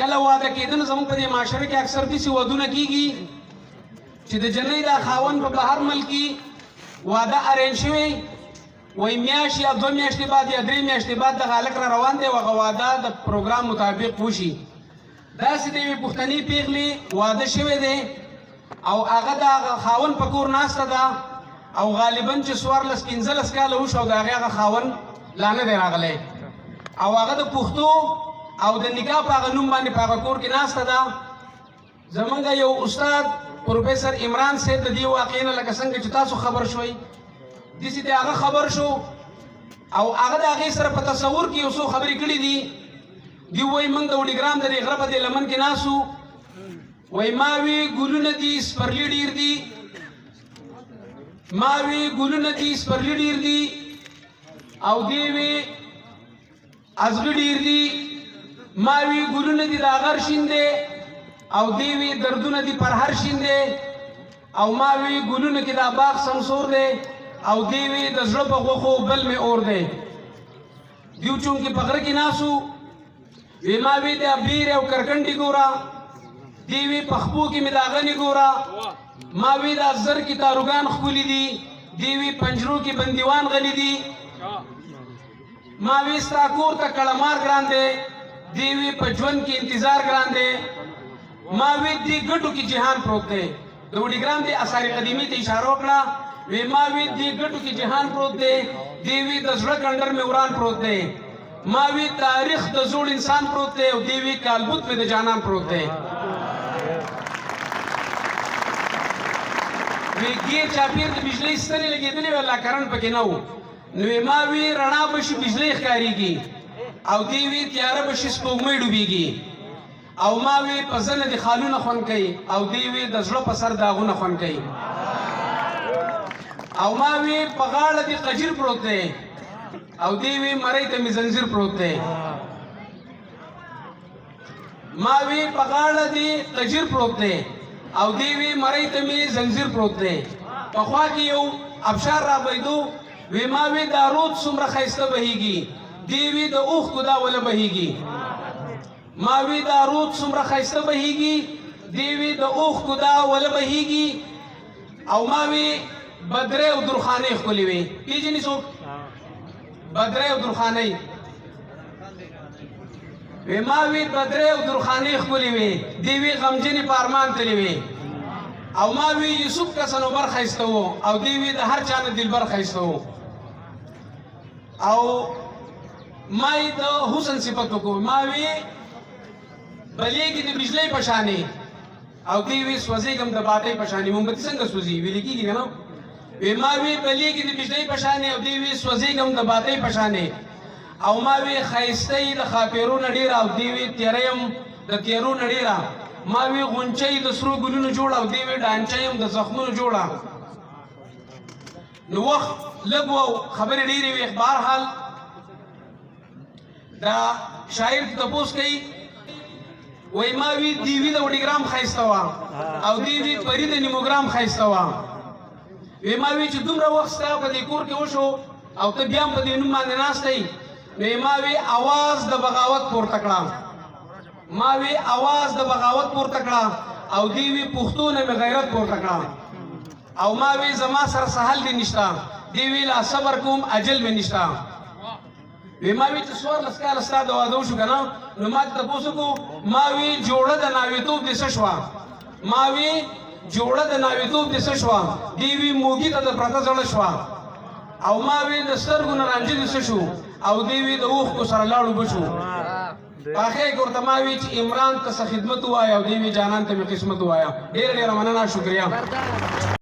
کله واده کېدنه زموږ په دې معاشره کې اکثر داسې ودونه کېږي چې د جنۍ دا خاوند په بهر ملک کې واده ارینج شوی وایي میاشت یا 2 میاشتې بعد یا 3 میاشتې بعد دغه هلک را روان دی او هغه واده د پروګرام مطابق وشي. داسې د یوې پښتنې پیغلې واده شوی دی او هغه د هغه خاوند په کور ناسته ده او غالبا چې 14-15 کاله وشو او د هغې هغه خاوند لا نه دی راغلی او هغه د پښتو او د نکاح په هغه نوم باندې په هغه کور کې ناسته ده. زمونږ یو استاد پروفیسر عمران صاحب د دې واقعې نه لکه څنګه چې تاسو خبر شوئ داسې د هغه خبر شو او هغه د هغې سره په تصور کې یو څو خبرې کړي دي. دی وایي موږ د وډیګرام د دې غره په دې لمن کې ناست وو وایي ما وی ګلونه دي سپرلي ډېر دي ما وی ګلونه دي سپرلي ډېر دي او دی وی ازغي ډېر دي ما وی ګلونه دي د غر شین دی او دی وی دردونه دي پر هر شین دی او ما وی ګلونه کې دا باغ سمسور دی او دی وی د زړه په غوښو بل مې اور دی. دیو چونکې په غره کې ناسو وی ما وی د بیر او کرکنډي ګوره دی وی په خپو کې مې د اغنې ګوره ما وی د زر کې تاروګان ښکلي دي دی وی پنجرو کې بندیوان غلي دي ما وی ستا کور ته کړمار ګران دی دی وی په ژوند کې انتظار ګران دی ما وی دې ګټو کې جهان پروت دی. د وډیګرام د اثار قدیمي ته اشاره وکړه وی ما وی دې ګټو کې جهان پروت دی دی وی د زړه کندر مې وران پروت دی ما وی تاریخ د زوړ انسان پروت دی او دی وی کالبوت مې د جانان پروت دی. وی ګیر چاپیر د بجلی ستنې لګېدلې وې الله کرن پکې نه و نو ما وی رڼا به شي بجلی ښکارېږي او دی وی تیاره به شي سپوږمۍ ډوبېږي او ما وی په زنه د خالونه خوند کوي او دی وی د زړه په سر داغونه خوند کوي او ما وی په غاړه د قجر پروت دی او دی وی مرۍ ته مې زنځیر پروت دی ما وی په غاړه د قجر پروت دی او دی وی مرۍ ته مې زنځیر پروت دی. پخوا کې یو ابشار را بهېدو وی ما وی دا رود څومره ښایسته بهیږي دی وی د اوښکو دا وله بهیږي ما وی دا رود څومره ښایسته بهیږي دی وی د اوښکو دا وله بهیږي او ما وی بدرې او درخانۍ ښکلې وې پیژنې څوک بدرې او درخانۍ وی ما وی بدرې او درخانۍ ښکلې وې دی وی غمجنې په ارمان تللې وې او ما وی یوسف که صنوبر ښایسته و او دی وی د هر چا نه دلبر ښایسته و او ما یې د حسن صفت وکړو ما وی بلیږي د بجلی په شانې او دی وی سوځېږم د باټۍ په شانې مومبتي څنګه سوځي ویلې کېږي که نه وی ما وی بلیږي د بجلی په شانې او دی وی سوځېږم د باټۍ په شانې او ما وی ښایسته یې د ښاپېرو نه ډېره او دی وی تیره یم د تیرو نه ډېره ما وی غونچه یې د سرو ګلونو جوړه او دی وی ډانچه یم د زخمونو جوړه. نو وخت لږ و خبرې ډېرې وې بهرحال دا شاعر تپوس کوي وای ما وی دیوی د وډیګرام ښایسته وه او دی وی پري د نیموګرام ښایسته وه وی ما وی چې دومره وخت ستا په دې کور کې وشو او ته بیا هم په دې نوم باندې ناست یې نو ما وی اواز د بغاوت پورته کړه ما وی اواز د بغاوت پورته کړه او دی وی پښتو نه مې غیرت پورته کړه او ما وی زما سره سهل دې نشته دی وی لا صبر کوم اجل مې نشته وی ما وی چې 14 کاله ستا د واده وشو که نه نو ما ته تپوس وکړو ما وی جوړه د ناوېتوب دې څه شوه ما وی جوړه د ناوېتوب دې څه شوه دی وی موږي ته د پرته زړه شوه او ما وی د سترګو نه رانجه دې څه شو او دی وی د اوښکو سره لاړو بشو پاخې کې ورته ما وی چې عمران ته څه خدمت ووایه او دی وی جانان ته مې قسمت ووایه. ډېره ډېره مننه شکریه.